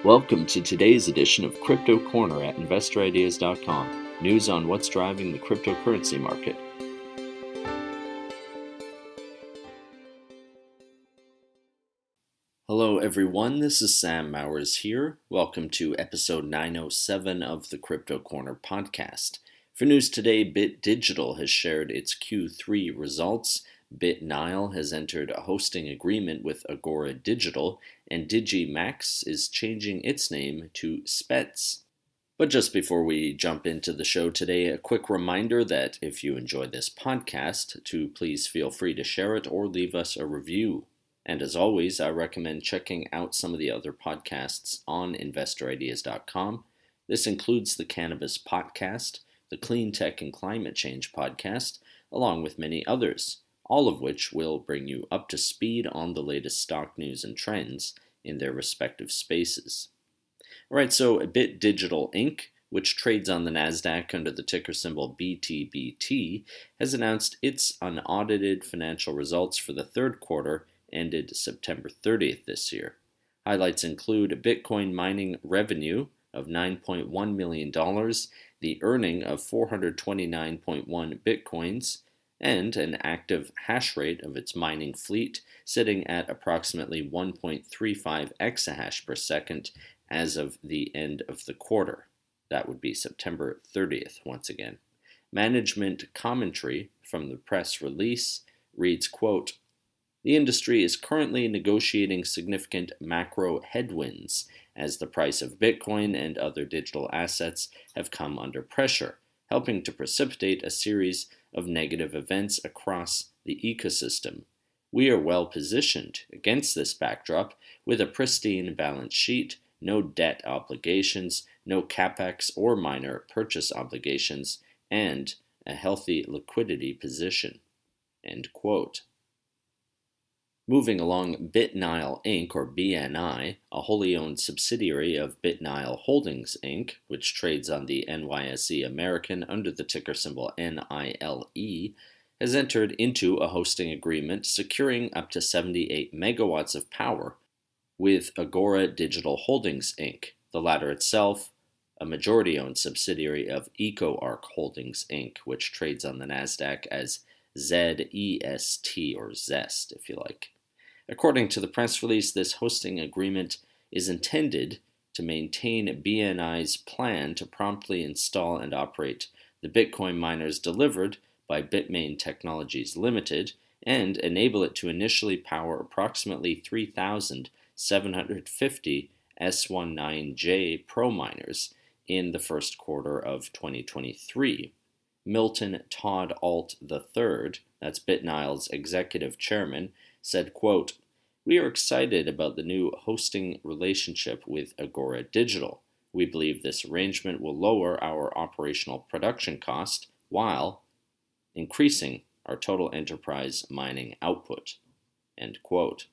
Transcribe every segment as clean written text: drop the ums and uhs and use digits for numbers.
Welcome to today's edition of Crypto Corner at InvestorIdeas.com. News on what's driving the cryptocurrency market. Hello everyone, this is Sam Mowers here. Welcome to episode 907 of the Crypto Corner podcast. For news today, Digital has shared its Q3 results. NILE has entered a hosting agreement with Agora Digital, and DIGI.CN is changing its name to SPETS. But just before we jump into the show today, a quick reminder that if you enjoy this podcast, to please feel free to share it or leave us a review. And as always, I recommend checking out some of the other podcasts on InvestorIdeas.com. This includes the Cannabis Podcast, the Clean Tech and Climate Change Podcast, along with many others, all of which will bring you up to speed on the latest stock news and trends in their respective spaces. All right, so Digital Inc., which trades on the Nasdaq under the ticker symbol BTBT, has announced its unaudited financial results for the third quarter ended September 30th this year. Highlights include Bitcoin mining revenue of $9.1 million, the earning of 429.1 Bitcoins, and an active hash rate of its mining fleet sitting at approximately 1.35 exahash per second as of the end of the quarter. That would be September 30th once again. Management commentary from the press release reads, quote, "The industry is currently negotiating significant macro headwinds as the price of Bitcoin and other digital assets have come under pressure, helping to precipitate a series of negative events across the ecosystem. We are well positioned against this backdrop with a pristine balance sheet, no debt obligations, no capex or minor purchase obligations, and a healthy liquidity position." End quote. Moving along, NILE Inc., or BNI, a wholly owned subsidiary of NILE Holdings Inc., which trades on the NYSEAmerican under the ticker symbol NILE, has entered into a hosting agreement securing up to 78 megawatts of power with Agora Digital Holdings Inc., the latter itself a majority-owned subsidiary of EcoArc Holdings Inc., which trades on the Nasdaq as ZEST, or ZEST if you like. According to the press release, this hosting agreement is intended to maintain BNI's plan to promptly install and operate the Bitcoin miners delivered by Bitmain Technologies Limited and enable it to initially power approximately 3,750 S19J Pro miners in the first quarter of 2023. Milton Todd Alt III, that's BitNile's executive chairman, said, quote, "We are excited about the new hosting relationship with Agora Digital. We believe this arrangement will lower our operational production cost while increasing our total enterprise mining output." End quote.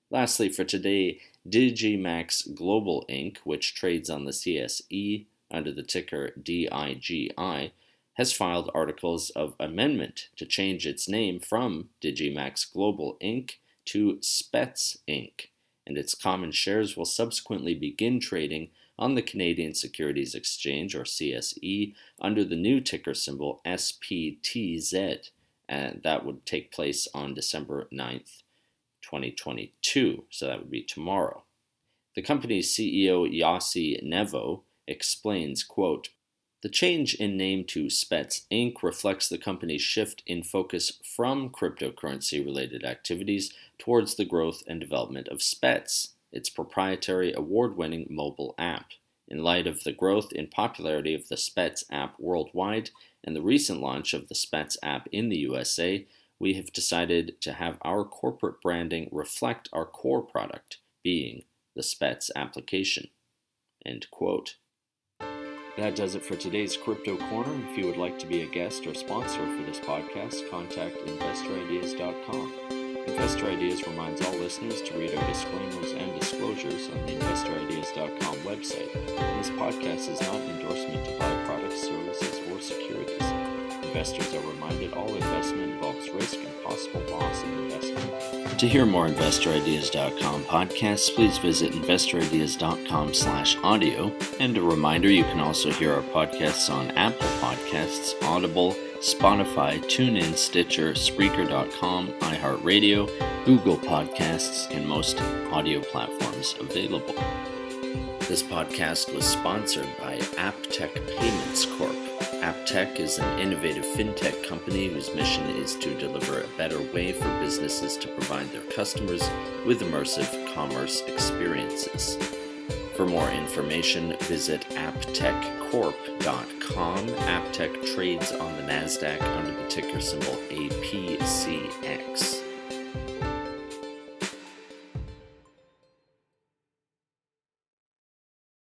Lastly, for today, DIGI.CN Global Inc., which trades on the CSE under the ticker DIGI, has filed articles of amendment to change its name from DIGI.CN Global Inc. to SPETS Inc., and its common shares will subsequently begin trading on the Canadian Securities Exchange, or CSE, under the new ticker symbol SPTZ, and that would take place on December 9th, 2022, so that would be tomorrow. The company's CEO, Yossi Nevo, explains, quote, "The change in name to SPETS Inc. reflects the company's shift in focus from cryptocurrency-related activities towards the growth and development of SPETS, its proprietary award-winning mobile app. In light of the growth in popularity of the SPETS app worldwide and the recent launch of the SPETS app in the USA, we have decided to have our corporate branding reflect our core product, being the SPETS application." End quote. That does it for today's Crypto Corner. If you would like to be a guest or sponsor for this podcast, contact InvestorIdeas.com. Investor Ideas reminds all listeners to read our disclaimers and disclosures on the Investor Ideas InvestorIdeas.com website, and this podcast is not an endorsement to buy products, services, or securities. Investors are reminded all investment involves risk and possible loss in investment. To hear more InvestorIdeas.com podcasts, please visit InvestorIdeas.com/audio. And a reminder, you can also hear our podcasts on Apple Podcasts, Audible, Spotify, TuneIn, Stitcher, Spreaker.com, iHeartRadio, Google Podcasts, and most audio platforms available. This podcast was sponsored by AppTech Payments Corp. AppTech is an innovative fintech company whose mission is to deliver a better way for businesses to provide their customers with immersive commerce experiences. For more information, visit apptechcorp.com. AppTech trades on the Nasdaq under the ticker symbol APCX.